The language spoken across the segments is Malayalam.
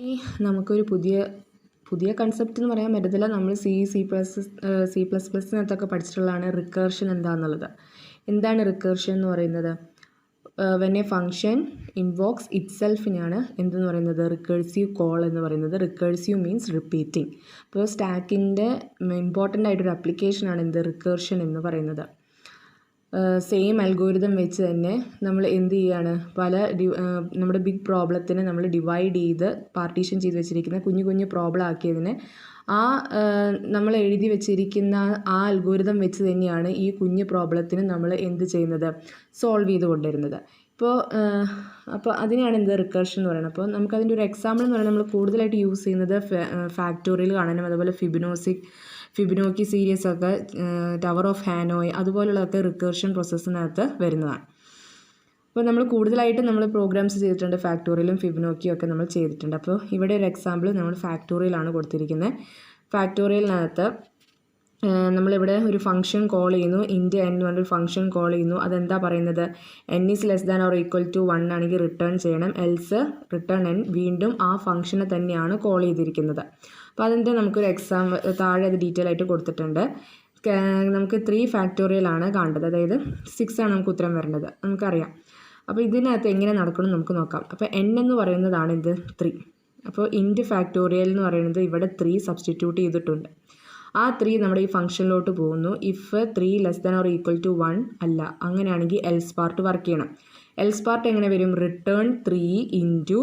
ഈ നമുക്കൊരു പുതിയ കൺസെപ്റ്റ് എന്ന് പറയാൻ പറ്റത്തില്ല. നമ്മൾ സി പ്ലസ് പ്ലസിനകത്തൊക്കെ പഠിച്ചിട്ടുള്ളതാണ് റിക്കർഷൻ എന്താണെന്നുള്ളത്. എന്താണ് റിക്കർഷൻ എന്ന് പറയുന്നത്? വെൻ എ ഫംഗ്ഷൻ ഇൻവോക്സ് ഇറ്റ്സെൽഫിനെയാണ് എന്തെന്ന് പറയുന്നത്? റിക്കേഴ്സീവ് കോൾ എന്ന് പറയുന്നത്. Recursive means repeating. അപ്പോൾ സ്റ്റാക്കിൻ്റെ ഇമ്പോർട്ടൻ്റ് ആയിട്ടൊരു ആപ്ലിക്കേഷനാണ് എന്ത്? റിക്കർഷൻ എന്ന് പറയുന്നത്. സെയിം അൽഗോരിതം വെച്ച് തന്നെ നമ്മൾ എന്ത് ചെയ്യുകയാണ്, നമ്മുടെ ബിഗ് പ്രോബ്ലത്തിനെ നമ്മൾ ഡിവൈഡ് ചെയ്ത് പാർട്ടീഷൻ ചെയ്ത് വെച്ചിരിക്കുന്ന കുഞ്ഞു പ്രോബ്ലം ആക്കിയതിനെ നമ്മൾ എഴുതി വെച്ചിരിക്കുന്ന ആ അൽഗോരിതം വെച്ച് തന്നെയാണ് ഈ കുഞ്ഞു പ്രോബ്ലത്തിന് നമ്മൾ എന്ത് ചെയ്യുന്നത്? സോൾവ് ചെയ്ത് കൊണ്ടുവരുന്നത്. അപ്പോൾ അതിനെയാണ് എന്ത്? റിക്കർഷൻ എന്ന് പറയുന്നത്. അപ്പോൾ നമുക്കതിൻ്റെ ഒരു എക്സാമ്പിൾ എന്ന് പറയുന്നത് നമ്മൾ കൂടുതലായിട്ട് യൂസ് ചെയ്യുന്നത് ഫാക്ടോറിയൽ കാണാനും അതുപോലെ ഫിബിനോക്കി സീരീസ് ഒക്കെ, ടവർ ഓഫ് ഹാനോയ് അതുപോലുള്ളതൊക്കെ റിക്കർഷൻ പ്രോസസ്സിനകത്ത് വരുന്നതാണ്. അപ്പോൾ നമ്മൾ കൂടുതലായിട്ട് പ്രോഗ്രാംസ് ചെയ്തിട്ടുണ്ട്, ഫാക്ടോറിയലും ഫിബിനോക്കിയും ഒക്കെ നമ്മൾ ചെയ്തിട്ടുണ്ട്. അപ്പോൾ ഇവിടെ ഒരു എക്സാമ്പിൾ നമ്മൾ ഫാക്ടോറിയലാണ് കൊടുത്തിരിക്കുന്നത്. ഫാക്ടോറിയലിനകത്ത് നമ്മളിവിടെ ഒരു ഫംഗ്ഷൻ കോൾ ചെയ്യുന്നു, ഇൻറ്റ് എൻ എന്ന് പറഞ്ഞൊരു ഫംഗ്ഷൻ കോൾ ചെയ്യുന്നു. അതെന്താ പറയുന്നത്? n is less than or equal to 1 ആണെങ്കിൽ റിട്ടേൺ ചെയ്യണം, എൽസ് റിട്ടേൺ n. വീണ്ടും ആ ഫംഗ്ഷനെ തന്നെയാണ് കോൾ ചെയ്തിരിക്കുന്നത്. അപ്പോൾ അതിൻ്റെ നമുക്കൊരു താഴെ അത് ഡീറ്റെയിൽ ആയിട്ട് കൊടുത്തിട്ടുണ്ട്. നമുക്ക് 3 ഫാക്ടോറിയലാണ് കാണേണ്ടത്, അതായത് 6 ആണ് നമുക്ക് ഉത്തരം വരേണ്ടത്, നമുക്കറിയാം. അപ്പോൾ ഇതിനകത്ത് എങ്ങനെ നടക്കണം നമുക്ക് നോക്കാം. അപ്പോൾ n എന്ന് പറയുന്നതാണ് ഇത് 3. അപ്പോൾ ഇൻറ്റ് ഫാക്ടോറിയൽ എന്ന് പറയുന്നത് ഇവിടെ 3 സബ്സ്റ്റിറ്റ്യൂട്ട് ചെയ്തിട്ടുണ്ട്. ആ 3 നമ്മുടെ ഈ ഫംഗ്ഷനിലോട്ട് പോകുന്നു. If 3 less than or equal to 1 അല്ല, അങ്ങനെയാണെങ്കിൽ എൽസ് പാർട്ട് വർക്ക് ചെയ്യണം. എൽസ് പാർട്ട് എങ്ങനെ വരും? റിട്ടേൺ 3 ഇൻറ്റു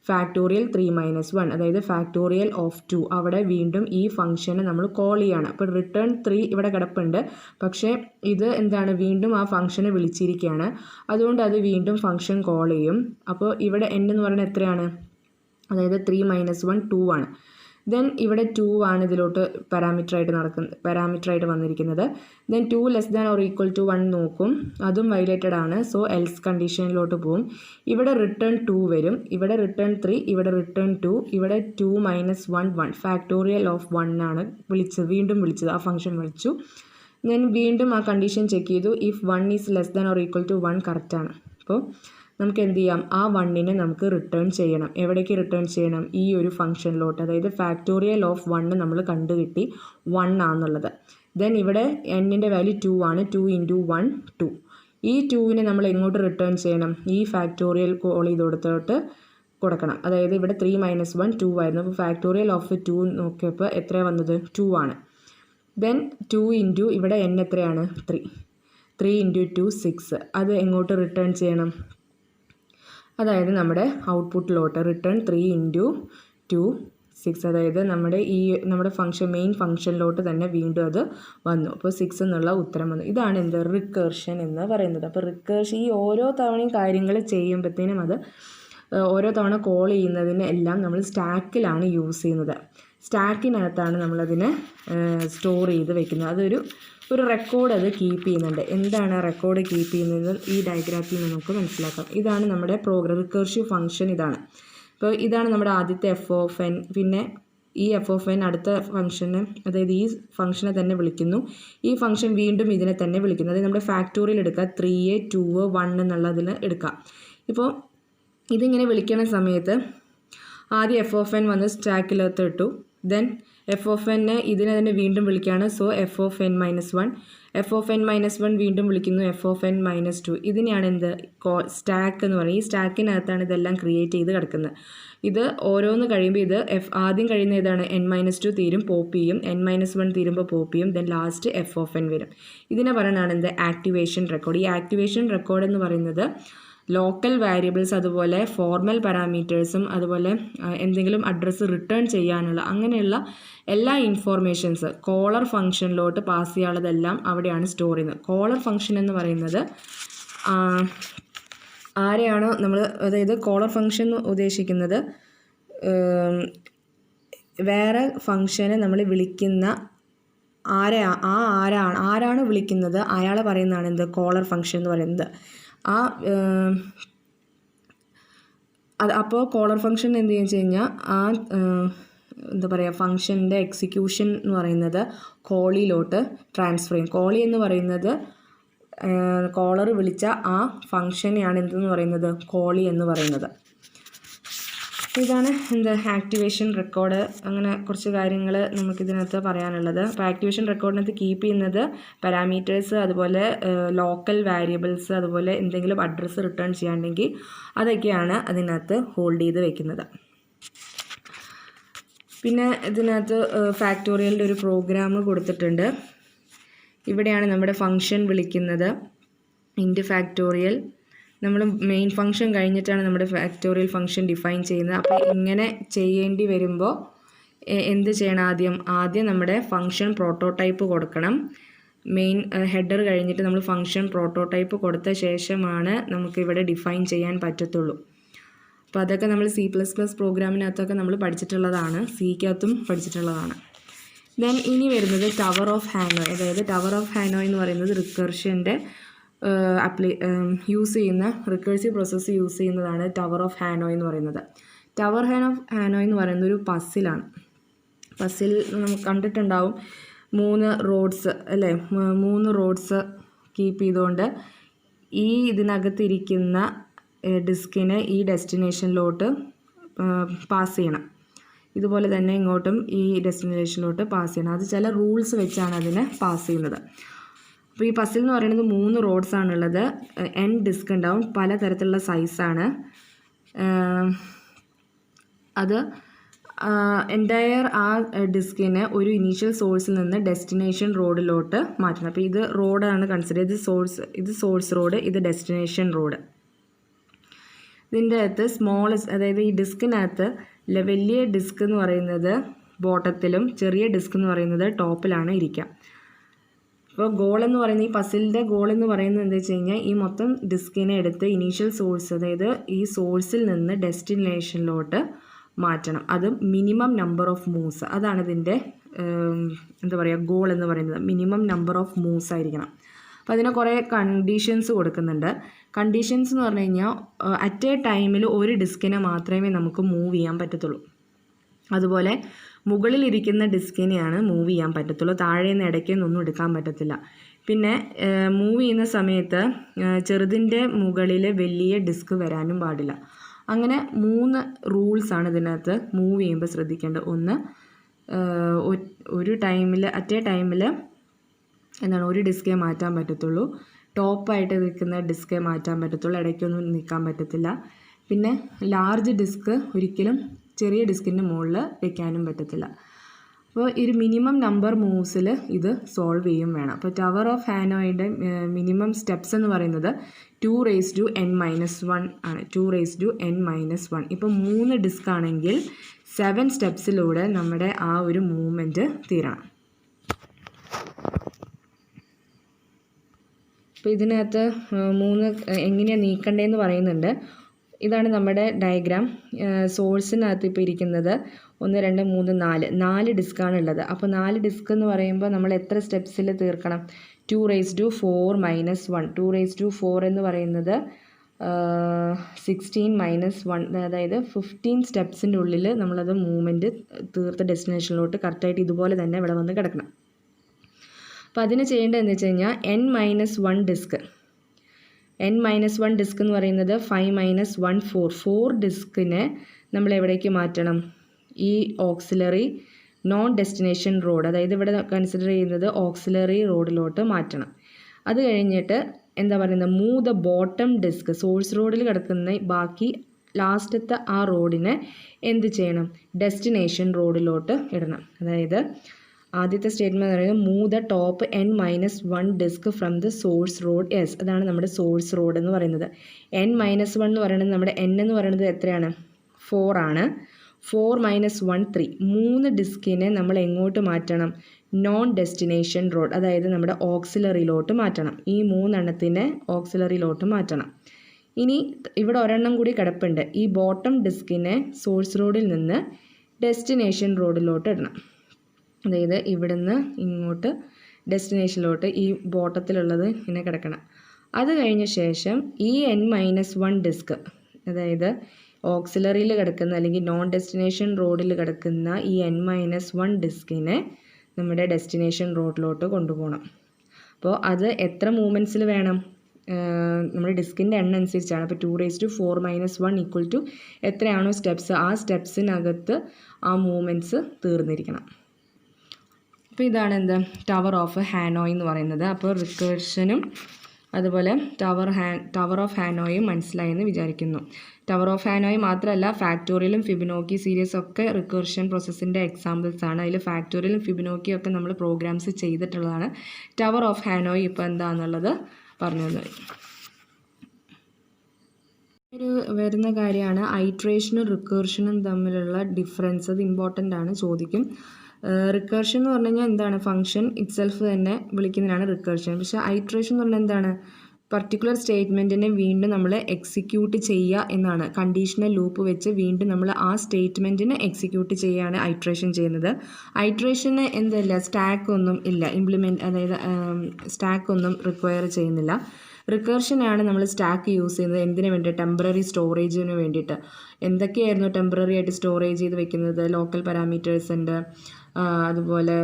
ഫാക്ടോറിയൽ 3 മൈനസ് 1, അതായത് ഫാക്ടോറിയൽ ഓഫ് 2. അവിടെ വീണ്ടും ഈ ഫംഗ്ഷനെ നമ്മൾ കോൾ ചെയ്യാണ്. അപ്പോൾ റിട്ടേൺ 3 ഇവിടെ കിടപ്പുണ്ട്, പക്ഷേ ഇത് എന്താണ്? വീണ്ടും ആ ഫംഗ്ഷനെ വിളിച്ചിരിക്കുകയാണ്. അതുകൊണ്ട് അത് വീണ്ടും ഫംഗ്ഷൻ കോൾ ചെയ്യും. അപ്പോൾ ഇവിടെ n എന്ന് പറയുന്നത് എത്രയാണ്? അതായത് 3 മൈനസ് 1 2 ആണ്. ദെൻ ഇവിടെ 2 ആണ് ഇതിലോട്ട് പാരാമീറ്ററായിട്ട് വന്നിരിക്കുന്നത്. Then 2 less than or equal to 1 നോക്കും, അതും വയലേറ്റഡ് ആണ്. സോ എൽസ് കണ്ടീഷനിലോട്ട് പോകും. ഇവിടെ റിട്ടേൺ 2 വരും, ഇവിടെ റിട്ടേൺ 3, ഇവിടെ റിട്ടേൺ 2, ഇവിടെ 2 മൈനസ് 1 1. ഫാക്ടോറിയൽ ഓഫ് 1 ആണ് വീണ്ടും വിളിച്ചത്, ആ ഫംഗ്ഷൻ വിളിച്ചു. ദെൻ വീണ്ടും ആ കണ്ടീഷൻ ചെക്ക് ചെയ്തു. If 1 is less than or equal to 1 കറക്റ്റാണ്. അപ്പോൾ നമുക്ക് എന്ത് ചെയ്യാം? ആ 1നെ നമുക്ക് റിട്ടേൺ ചെയ്യണം. എവിടേക്ക് റിട്ടേൺ ചെയ്യണം? ഈ ഒരു ഫംഗ്ഷനിലോട്ട്. അതായത് ഫാക്ടോറിയൽ ഓഫ് 1 നമ്മൾ കണ്ടുകിട്ടി 1 ആണെന്നുള്ളത്. ദെൻ ഇവിടെ n-ൻ്റെ വാല്യൂ 2 ആണ്. 2 ഇൻറ്റു 1 2. ഈ 2നെ നമ്മൾ എങ്ങോട്ട് റിട്ടേൺ ചെയ്യണം? ഈ ഫാക്ടോറിയൽ കോൾ ചെയ്ത് കൊടുക്കണം. അതായത് ഇവിടെ 3 മൈനസ് 1 2 ആയിരുന്നു. അപ്പോൾ ഫാക്ടോറിയൽ ഓഫ് 2 നോക്കിയപ്പോൾ എത്രയാണ് വന്നത്? 2 ആണ്. ദെൻ 2 ഇൻറ്റു ഇവിടെ n എത്രയാണ്? 3 ഇൻറ്റു 2 6. അത് എങ്ങോട്ട് റിട്ടേൺ ചെയ്യണം? അതായത് നമ്മുടെ ഔട്ട്പുട്ടിലോട്ട് റിട്ടേൺ 3 ഇൻറ്റു 2 6. അതായത് നമ്മുടെ മെയിൻ ഫംഗ്ഷനിലോട്ട് തന്നെ വീണ്ടും അത് വന്നു. അപ്പോൾ 6 എന്നുള്ള ഉത്തരം വന്നു. ഇതാണ് എന്ത്? റിക്കർഷൻ എന്ന് പറയുന്നത്. അപ്പോൾ റിക്കർഷൻ ഈ ഓരോ തവണയും കാര്യങ്ങൾ ചെയ്യുമ്പോഴത്തേനും അത് ഓരോ തവണ കോൾ ചെയ്യുന്നതിന് എല്ലാം നമ്മൾ സ്റ്റാക്കിലാണ് യൂസ് ചെയ്യുന്നത്. സ്റ്റാക്കിനകത്താണ് നമ്മളതിനെ സ്റ്റോർ ചെയ്ത് വെക്കുന്നത്. അതൊരു റെക്കോർഡ് അത് കീപ്പ് ചെയ്യുന്നുണ്ട്. എന്താണ് റെക്കോർഡ് കീപ്പ് ചെയ്യുന്നത്? ഈ ഡയഗ്രാമിൽ നിന്ന് നമുക്ക് മനസ്സിലാക്കാം. ഇതാണ് നമ്മുടെ റിക്കർസീവ് ഫംഗ്ഷൻ. ഇതാണ്. അപ്പോൾ ഇതാണ് നമ്മുടെ ആദ്യത്തെ എഫ് ഓഫ് എൻ. പിന്നെ ഈ എഫ് ഓഫ് എൻ അടുത്ത ഫംഗ്ഷന്, അതായത് ഈ ഫംഗ്ഷനെ തന്നെ വിളിക്കുന്നു. ഈ ഫംഗ്ഷൻ വീണ്ടും ഇതിനെ തന്നെ വിളിക്കുന്നു. അതായത് നമ്മുടെ ഫാക്ടോറിയൽ എടുക്കുക, 3 2 1 എന്നുള്ളതിൽ എടുക്കുക. ഇപ്പോൾ ഇതിങ്ങനെ വിളിക്കുന്ന സമയത്ത് ആദ്യം എഫ് ഓഫ് എൻ വന്ന് സ്റ്റാക്കിലകത്ത് ഇട്ടു. ദെൻ എഫ് ഓഫ് എന്നെ ഇതിനെ തന്നെ വീണ്ടും വിളിക്കുകയാണ്. So F of N minus 1. F of N minus 1 വീണ്ടും വിളിക്കുന്നു, എഫ് ഓഫ് എൻ മൈനസ് 2. ഇതിനെയാണ് എന്ത്? സ്റ്റാക്ക് എന്ന് പറയുന്നത്. ഈ സ്റ്റാക്കിനകത്താണ് ഇതെല്ലാം ക്രിയേറ്റ് ചെയ്ത് കിടക്കുന്നത്. ഇത് ഓരോന്ന് കഴിയുമ്പോൾ ഇത് ആദ്യം കഴിയുന്ന ഏതാണ്? n മൈനസ് 2 തീരും, പോപ്പ് ചെയ്യും. n മൈനസ് 1 തീരുമ്പോൾ പോപ്പ് ചെയ്യും. Then last F of N വരും. ഇതിനെ പറയുന്നതാണ് എന്ത്? Activation record. ഈ ആക്ടിവേഷൻ റെക്കോർഡ് എന്ന് പറയുന്നത് ലോക്കൽ വാരിയബിൾസ്, അതുപോലെ ഫോർമൽ പാരാമീറ്റേഴ്സും, അതുപോലെ എന്തെങ്കിലും അഡ്രസ്സ് റിട്ടേൺ ചെയ്യാനുള്ള അങ്ങനെയുള്ള എല്ലാ ഇൻഫോർമേഷൻസ് കോളർ ഫംഗ്ഷനിലോട്ട് പാസ് ചെയ്യാനുള്ളതെല്ലാം അവിടെയാണ് സ്റ്റോർ ചെയ്യുന്നത്. കോളർ ഫംഗ്ഷൻ എന്ന് പറയുന്നത് ആരെയാണോ നമ്മൾ, അതായത് കോളർ ഫംഗ്ഷൻ ഉദ്ദേശിക്കുന്നത് വേറെ ഫംഗ്ഷനെ നമ്മൾ വിളിക്കുന്ന ആരാണ് വിളിക്കുന്നത് അയാളെ പറയുന്നതാണ് എന്ത്? കോളർ ഫംഗ്ഷൻ എന്ന് പറയുന്നത്. അപ്പോൾ കോളർ ഫംഗ്ഷൻ എന്ത് ചെയ്യുക വെച്ച് കഴിഞ്ഞാൽ ഫംഗ്ഷൻ്റെ എക്സിക്യൂഷൻ എന്ന് പറയുന്നത് കോളിലോട്ട് ട്രാൻസ്ഫർ ചെയ്യും. കോളി എന്ന് പറയുന്നത് കോളർ വിളിച്ച ആ ഫംഗ്ഷനെയാണ് എന്തെന്ന് പറയുന്നത്? കോളി എന്ന് പറയുന്നത്. ഇതാണ് ആക്ടിവേഷൻ റെക്കോർഡ്. അങ്ങനെ കുറച്ച് കാര്യങ്ങൾ നമുക്കിതിനകത്ത് പറയാനുള്ളത്. അപ്പോൾ ആക്ടിവേഷൻ റെക്കോർഡിനകത്ത് കീപ്പ് ചെയ്യുന്നത് പാരാമീറ്റേഴ്സ്, അതുപോലെ ലോക്കൽ വേരിയബിൾസ്, അതുപോലെ എന്തെങ്കിലും അഡ്രസ്സ് റിട്ടേൺ ചെയ്യാണ്ടെങ്കിൽ അതൊക്കെയാണ് അതിനകത്ത് ഹോൾഡ് ചെയ്ത് വെക്കുന്നത്. പിന്നെ ഇതിനകത്ത് ഫാക്ടോറിയലിൻ്റെ ഒരു പ്രോഗ്രാം കൊടുത്തിട്ടുണ്ട്. ഇവിടെയാണ് നമ്മുടെ ഫംഗ്ഷൻ വിളിക്കുന്നത്, ഇൻറ്റ് ഫാക്ടോറിയൽ. നമ്മൾ മെയിൻ ഫംഗ്ഷൻ കഴിഞ്ഞിട്ടാണ് നമ്മുടെ ഫാക്ടോറിയൽ ഫംഗ്ഷൻ ഡിഫൈൻ ചെയ്യുന്നത്. അപ്പോൾ ഇങ്ങനെ ചെയ്യേണ്ടി വരുമ്പോൾ എന്ത് ചെയ്യണം? ആദ്യം നമ്മുടെ ഫംഗ്ഷൻ പ്രോട്ടോടൈപ്പ് കൊടുക്കണം. മെയിൻ ഹെഡർ കഴിഞ്ഞിട്ട് നമ്മൾ ഫംഗ്ഷൻ പ്രോട്ടോടൈപ്പ് കൊടുത്ത ശേഷമാണ് നമുക്കിവിടെ ഡിഫൈൻ ചെയ്യാൻ പറ്റത്തുള്ളൂ. അപ്പോൾ അതൊക്കെ നമ്മൾ C++ പ്രോഗ്രാമിനകത്തൊക്കെ നമ്മൾ പഠിച്ചിട്ടുള്ളതാണ്, സിക്കകത്തും പഠിച്ചിട്ടുള്ളതാണ്. ദെൻ ഇനി വരുന്നത് ടവർ ഓഫ് ഹാനോയ്. അതായത് ടവർ ഓഫ് ഹാനോയ് എന്ന് പറയുന്നത് റിക്കർഷൻ്റെ യൂസ് ചെയ്യുന്ന റിക്കേഴ്സീവ് പ്രോസസ്സ് യൂസ് ചെയ്യുന്നതാണ് ടവർ ഓഫ് ഹാനോയ് എന്ന് പറയുന്നത്. ടവർ ഓഫ് ഹാനോയ് എന്ന് പറയുന്നത് ഒരു പസിലാണ്. പസിൽ നമുക്ക് കണ്ടിട്ടുണ്ടാവും, 3 റോഡ്സ് അല്ലേ, 3 റോഡ്സ് കീപ്പ് ചെയ്തുകൊണ്ട് ഈ ഇതിനകത്തിരിക്കുന്ന ഡിസ്കിനെ ഈ ഡെസ്റ്റിനേഷനിലോട്ട് പാസ് ചെയ്യണം. ഇതുപോലെ തന്നെ ഇങ്ങോട്ടും ഈ ഡെസ്റ്റിനേഷനിലോട്ട് പാസ് ചെയ്യണം. അത് ചില റൂൾസ് വെച്ചാണ് അതിനെ പാസ് ചെയ്യുന്നത്. അപ്പോൾ ഈ പസിൽ എന്ന് പറയുന്നത് 3 റോഡ്സ് ആണുള്ളത്. N ഡിസ്ക് ഉണ്ടാവും, പലതരത്തിലുള്ള സൈസാണ്. അത് എൻറ്റയർ ആ ഡിസ്കിനെ ഒരു ഇനീഷ്യൽ സോഴ്സിൽ നിന്ന് ഡെസ്റ്റിനേഷൻ റോഡിലോട്ട് മാറ്റണം. അപ്പോൾ ഇത് റോഡാണ് കൺസിഡർ ചെയ്ത്, ഇത് സോഴ്സ് റോഡ്, ഇത് ഡെസ്റ്റിനേഷൻ റോഡ്. ഇതിൻ്റെ അകത്ത് അതായത് ഈ ഡിസ്കിനകത്ത് വലിയ ഡിസ്ക് എന്ന് പറയുന്നത് ബോട്ടത്തിലും ചെറിയ ഡിസ്ക് എന്ന് പറയുന്നത് ടോപ്പിലാണ് ഇരിക്കുക. അപ്പോൾ ഗോൾ എന്ന് പറയുന്നത്, ഈ പസിലിൻ്റെ ഗോൾ എന്ന് പറയുന്നത് എന്താ വെച്ച് കഴിഞ്ഞാൽ ഈ മൊത്തം ഡിസ്കിനെ എടുത്ത് ഇനീഷ്യൽ സോഴ്സ്, അതായത് ഈ സോഴ്സിൽ നിന്ന് ഡെസ്റ്റിനേഷനിലോട്ട് മാറ്റണം. അത് മിനിമം നമ്പർ ഓഫ് മൂവ്സ്, അതാണ് ഇതിൻ്റെ ഗോൾ എന്ന് പറയുന്നത്. മിനിമം നമ്പർ ഓഫ് മൂവ്സ് ആയിരിക്കണം. അപ്പോൾ അതിന് കുറേ കണ്ടീഷൻസ് കൊടുക്കുന്നുണ്ട്. കണ്ടീഷൻസ് എന്ന് പറഞ്ഞു കഴിഞ്ഞാൽ അറ്റ് എ ടൈമിൽ ഒരു ഡിസ്കിനെ മാത്രമേ നമുക്ക് മൂവ് ചെയ്യാൻ പറ്റത്തുള്ളൂ. അതുപോലെ മുകളിലിരിക്കുന്ന ഡിസ്കിനെയാണ് മൂവ് ചെയ്യാൻ പറ്റത്തുള്ളൂ, താഴെ നിന്ന് ഇടയ്ക്ക് നിന്നൊന്നും എടുക്കാൻ പറ്റത്തില്ല. പിന്നെ മൂവ് ചെയ്യുന്ന സമയത്ത് ചെറുതിൻ്റെ മുകളിൽ വലിയ ഡിസ്ക് വരാനും പാടില്ല. അങ്ങനെ 3 റൂൾസാണ് ഇതിനകത്ത് മൂവ് ചെയ്യുമ്പോൾ ശ്രദ്ധിക്കേണ്ടത്. ഒന്ന്, ഒരു ടൈമിൽ അറ്റ് എ ടൈമിൽ ഒരു ഡിസ്കേ മാറ്റാൻ പറ്റത്തുള്ളൂ, ടോപ്പായിട്ട് നിൽക്കുന്ന ഡിസ്കേ മാറ്റാൻ പറ്റത്തുള്ളൂ, ഇടയ്ക്കൊന്നും നിൽക്കാൻ പറ്റത്തില്ല. പിന്നെ ലാർജ് ഡിസ്ക് ഒരിക്കലും ചെറിയ ഡിസ്കിൻ്റെ മുകളിൽ വെക്കാനും പറ്റത്തില്ല. അപ്പോൾ ഒരു മിനിമം നമ്പർ മൂവ്സിൽ ഇത് സോൾവ് ചെയ്യും വേണം. അപ്പോൾ ടവർ ഓഫ് ഹാനോയുടെ മിനിമം സ്റ്റെപ്സ് എന്ന് പറയുന്നത് 2n-1 ആണ്. 2n-1. ഇപ്പോൾ 3 ഡിസ്ക് ആണെങ്കിൽ 7 സ്റ്റെപ്സിലൂടെ നമ്മുടെ ആ ഒരു മൂവ്മെൻറ്റ് തീരണം. അപ്പോൾ ഇതിനകത്ത് 3 എങ്ങനെയാണ് നീക്കേണ്ടതെന്ന് പറയുന്നുണ്ട്. ഇതാണ് നമ്മുടെ ഡയഗ്രാം. സോഴ്സിനകത്ത് ഇപ്പോൾ ഇരിക്കുന്നത് 1, 2, 3, 4 ഡിസ്ക്കാണ് ഉള്ളത്. അപ്പോൾ 4 ഡിസ്ക് എന്ന് പറയുമ്പോൾ നമ്മൾ എത്ര സ്റ്റെപ്സിൽ തീർക്കണം? 2⁻⁻1. 2⁻⁴ എന്ന് പറയുന്നത് 16-1, അതായത് 15 സ്റ്റെപ്സിൻ്റെ ഉള്ളിൽ നമ്മളത് മൂവ്മെൻറ്റ് തീർത്ത ഡെസ്റ്റിനേഷനിലോട്ട് കറക്റ്റായിട്ട് ഇതുപോലെ തന്നെ ഇവിടെ വന്ന് കിടക്കണം. അപ്പോൾ അതിന് ചെയ്യേണ്ടതെന്ന് വെച്ച് കഴിഞ്ഞാൽ n-1 ഡിസ്ക്. n-1 ഡിസ്ക് എന്ന് പറയുന്നത് 5-1 4 ഡിസ്കിനെ നമ്മൾ എവിടേക്ക് മാറ്റണം? ഈ ഓക്സിലറി നോൺ ഡെസ്റ്റിനേഷൻ റോഡ്, അതായത് ഇവിടെ കൺസിഡർ ചെയ്യുന്നത് ഓക്സിലറി റോഡിലോട്ട് മാറ്റണം. അത് കഴിഞ്ഞിട്ട് move the bottom disk, source റോഡിൽ കിടക്കുന്ന ബാക്കി ലാസ്റ്റത്തെ ആ റോഡിനെ എന്ത് ചെയ്യണം? ഡെസ്റ്റിനേഷൻ റോഡിലോട്ട് ഇടണം. അതായത് ആദ്യത്തെ സ്റ്റേറ്റ്മെൻറ്റ് എന്ന് പറയുന്നത് move the top n-1 disk from the source rod S. അതാണ് നമ്മുടെ സോഴ്സ് റോഡ് എന്ന് പറയുന്നത്. n-1 എന്ന് പറയുന്നത് നമ്മുടെ n എന്ന് പറയുന്നത് എത്രയാണ്? 4 ആണ്. 4-1 3. 3 ഡിസ്കിനെ നമ്മൾ എങ്ങോട്ട് മാറ്റണം? നോൺ ഡെസ്റ്റിനേഷൻ റോഡ്, അതായത് നമ്മുടെ ഓക്സിലറിയിലോട്ട് മാറ്റണം. ഈ 3 എണ്ണത്തിനെ ഓക്സിലറിയിലോട്ട് മാറ്റണം. ഇനി ഇവിടെ ഒരെണ്ണം കൂടി കിടപ്പുണ്ട്. ഈ ബോട്ടം ഡിസ്കിനെ സോഴ്സ് റോഡിൽ നിന്ന് ഡെസ്റ്റിനേഷൻ റോഡിലോട്ട് ഇടണം. അതായത് ഇവിടുന്ന് ഇങ്ങോട്ട് ഡെസ്റ്റിനേഷനിലോട്ട് ഈ ബോട്ടത്തിലുള്ളത് ഇങ്ങനെ കിടക്കണം. അത് കഴിഞ്ഞ ശേഷം ഈ n-1 ഡിസ്ക്, അതായത് ഓക്സിലറിയിൽ കിടക്കുന്ന അല്ലെങ്കിൽ നോൺ ഡെസ്റ്റിനേഷൻ റോഡിൽ കിടക്കുന്ന ഈ n-1 ഡിസ്കിനെ നമ്മുടെ ഡെസ്റ്റിനേഷൻ റോഡിലോട്ട് കൊണ്ടുപോകണം. അപ്പോൾ അത് എത്ര മൂവ്മെൻറ്റ്സിൽ വേണം? നമ്മുടെ ഡിസ്കിൻ്റെ എണ്ണം അനുസരിച്ചാണ്. അപ്പോൾ 2⁻⁴ - 1 എത്രയാണോ സ്റ്റെപ്സ്, ആ സ്റ്റെപ്സിനകത്ത് ആ മൂവ്മെൻറ്റ്സ് തീർന്നിരിക്കണം. അപ്പോൾ ഇതാണ് എന്ത് ടവർ ഓഫ് ഹാനോയ് എന്ന് പറയുന്നത്. അപ്പോൾ റിക്കേർഷനും അതുപോലെ ടവർ ഓഫ് ഹാനോയും മനസ്സിലായെന്ന് വിചാരിക്കുന്നു. ടവർ ഓഫ് ഹാനോയ് മാത്രമല്ല, ഫാക്ടോറിയലും ഫിബൊനാച്ചി സീരീസ് ഒക്കെ റിക്കേർഷൻ പ്രോസസ്സിൻ്റെ എക്സാമ്പിൾസ് ആണ്. അതിൽ ഫാക്ടോറിയലും ഫിബൊനാച്ചി ഒക്കെ നമ്മൾ പ്രോഗ്രാംസ് ചെയ്തിട്ടുള്ളതാണ്. ടവർ ഓഫ് ഹാനോയ് ഇപ്പോൾ എന്താണെന്നുള്ളത് പറഞ്ഞു തന്നു. ഒരു വരുന്ന കാര്യമാണ് ഐട്രേഷനും റിക്കേർഷനും തമ്മിലുള്ള ഡിഫറൻസ്. അത് ഇമ്പോർട്ടൻ്റ് ആണ്, ചോദിക്കും. റിക്കേർഷൻ എന്ന് പറഞ്ഞു കഴിഞ്ഞാൽ എന്താണ്, ഫംഗ്ഷൻ ഇറ്റ്സെൽഫ് തന്നെ വിളിക്കുന്നതിനാണ് റിക്കേർഷൻ. പക്ഷേ ഐട്രേഷൻ എന്ന് പറഞ്ഞാൽ എന്താണ്, പർട്ടിക്കുലർ സ്റ്റേറ്റ്മെൻറ്റിനെ വീണ്ടും നമ്മൾ എക്സിക്യൂട്ട് ചെയ്യുക എന്നാണ്. കണ്ടീഷണൽ ലൂപ്പ് വെച്ച് വീണ്ടും നമ്മൾ ആ സ്റ്റേറ്റ്മെൻറ്റിനെ എക്സിക്യൂട്ട് ചെയ്യുകയാണ് ഐട്രേഷൻ ചെയ്യുന്നത്. ഐട്രേഷന് എന്തല്ല, സ്റ്റാക്ക് ഒന്നും ഇല്ല, അതായത് സ്റ്റാക്ക് ഒന്നും റിക്വയർ ചെയ്യുന്നില്ല. റിക്കേർഷനാണ് നമ്മൾ സ്റ്റാക്ക് യൂസ് ചെയ്യുന്നത്. എന്തിനു വേണ്ടി, ടെമ്പററി സ്റ്റോറേജിന് വേണ്ടിയിട്ട്. എന്തൊക്കെയായിരുന്നു ടെമ്പററി ആയിട്ട് സ്റ്റോറേജ് ചെയ്ത് വെക്കുന്നത്, ലോക്കൽ പാരാമീറ്റേഴ്സ് ഉണ്ട്, അതുപോലെ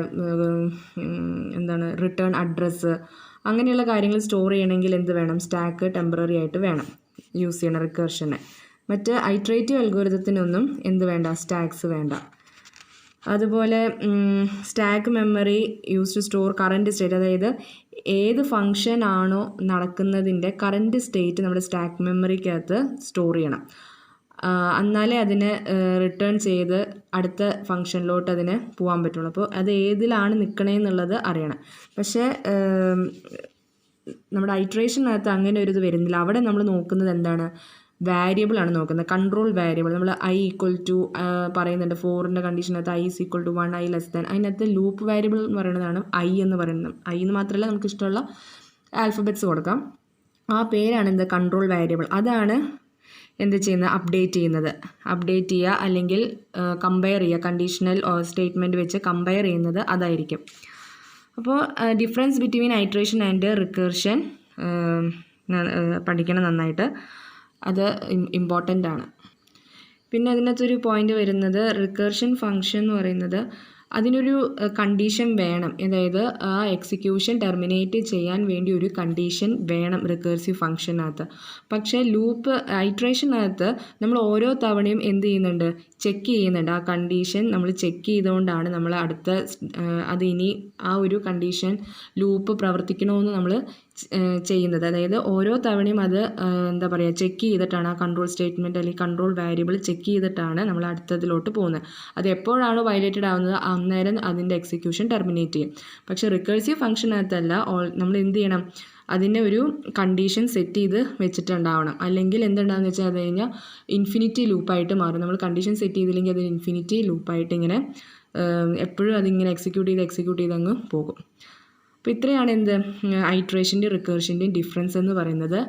റിട്ടേൺ അഡ്രസ്സ്, അങ്ങനെയുള്ള കാര്യങ്ങൾ സ്റ്റോർ ചെയ്യണമെങ്കിൽ എന്ത് വേണം, സ്റ്റാക്ക് ടെമ്പററി ആയിട്ട് വേണം യൂസ് ചെയ്യണം റിക്കേർഷന്. മറ്റ് ഐട്രേറ്റീവ് അൽഗോരിതത്തിനൊന്നും എന്ത് വേണ്ട, സ്റ്റാക്സ് വേണ്ട. അതുപോലെ stack memory use to store current state, അതായത് ഏത് ഫങ്ഷൻ ആണോ നടക്കുന്നതിൻ്റെ കറൻറ്റ് സ്റ്റേറ്റ് നമ്മുടെ സ്റ്റാക്ക് മെമ്മറിക്കകത്ത് സ്റ്റോർ ചെയ്യണം. എന്നാലേ അതിനെ റിട്ടേൺ ചെയ്ത് അടുത്ത ഫങ്ഷനിലോട്ട് അതിന് പോകാൻ പറ്റുള്ളൂ. അപ്പോൾ അത് ഏതിലാണ് നിൽക്കണേന്നുള്ളത് അറിയണം. പക്ഷേ നമ്മുടെ ഐട്രേഷനകത്ത് അങ്ങനെ ഒരു ഇത് വരുന്നില്ല. അവിടെ നമ്മൾ നോക്കുന്നത് എന്താണ്, വേരിയബിൾ ആണ് നോക്കുന്നത്, കൺട്രോൾ വേരിയബിൾ. നമ്മൾ i = പറയുന്നുണ്ട്, 4ൻ്റെ കണ്ടീഷനകത്ത് i = 1, i less than. അതിനകത്ത് ലൂപ്പ് വേരിയബിൾ എന്ന് പറയുന്നതാണ് i എന്ന് പറയുന്നത്. i എന്ന് മാത്രമല്ല, നമുക്ക് ഇഷ്ടമുള്ള ആൽഫബറ്റ്സ് കൊടുക്കാം. ആ പേരാണ് എന്ത്, കൺട്രോൾ വേരിയബിൾ. അതാണ് എന്ത് ചെയ്യുന്നത്, അപ്ഡേറ്റ് ചെയ്യുക, അല്ലെങ്കിൽ കമ്പയർ ചെയ്യുക, കണ്ടീഷണൽ സ്റ്റേറ്റ്മെൻറ്റ് വെച്ച് കമ്പയർ ചെയ്യുന്നത് അതായിരിക്കും. അപ്പോൾ difference between iteration and recursion പഠിക്കണം നന്നായിട്ട്, അത് ഇമ്പോർട്ടൻ്റ് ആണ്. പിന്നെ അതിനകത്തൊരു പോയിന്റ് വരുന്നത്, റിക്കേർഷൻ ഫങ്ഷൻ എന്ന് പറയുന്നത് അതിനൊരു കണ്ടീഷൻ വേണം. അതായത് ആ എക്സിക്യൂഷൻ ടെർമിനേറ്റ് ചെയ്യാൻ വേണ്ടി ഒരു കണ്ടീഷൻ വേണം റിക്കേർസീവ് ഫങ്ഷനകത്ത്. പക്ഷേ ഐട്രേഷനകത്ത് നമ്മൾ ഓരോ തവണയും എന്ത് ചെയ്യുന്നുണ്ട്, ചെക്ക് ചെയ്യുന്നുണ്ട്. ആ കണ്ടീഷൻ നമ്മൾ ചെക്ക് ചെയ്തുകൊണ്ടാണ് നമ്മൾ അടുത്ത അതിനി ആ ഒരു കണ്ടീഷൻ ലൂപ്പ് പ്രവർത്തിക്കണമെന്ന് നമ്മൾ ചെയ്യുന്നത്. അതായത് ഓരോ തവണയും അത് ചെക്ക് ചെയ്തിട്ടാണ്, ആ കൺട്രോൾ സ്റ്റേറ്റ്മെൻറ്റ് അല്ലെങ്കിൽ കൺട്രോൾ വേരിയബിൾ ചെക്ക് ചെയ്തിട്ടാണ് നമ്മൾ അടുത്തതിലോട്ട് പോകുന്നത്. അത് എപ്പോഴാണോ വയലേറ്റഡ് ആവുന്നത് അന്നേരം അതിൻ്റെ എക്സിക്യൂഷൻ ടെർമിനേറ്റ് ചെയ്യും. പക്ഷേ റിക്കേഴ്സീവ് ഫംഗ്ഷനകത്തല്ല, നമ്മൾ എന്ത് ചെയ്യണം, അതിനെ ഒരു കണ്ടീഷൻ സെറ്റ് ചെയ്ത് വെച്ചിട്ടുണ്ടാവണം. അല്ലെങ്കിൽ എന്തുണ്ടാകുന്ന വെച്ചാൽ അത് കഴിഞ്ഞാൽ ഇൻഫിനിറ്റി ലൂപ്പായിട്ട് മാറും. നമ്മൾ കണ്ടീഷൻ സെറ്റ് ചെയ്തില്ലെങ്കിൽ അത് ഇൻഫിനിറ്റി ലൂപ്പായിട്ട് ഇങ്ങനെ എപ്പോഴും അതിങ്ങനെ എക്സിക്യൂട്ട് ചെയ്ത് അങ്ങ് പോകും. അപ്പോൾ ഇത്രയാണ് ഐട്രേഷൻ്റെയും റിക്കേർഷൻ്റെയും ഡിഫറൻസ് എന്ന് പറയുന്നത്.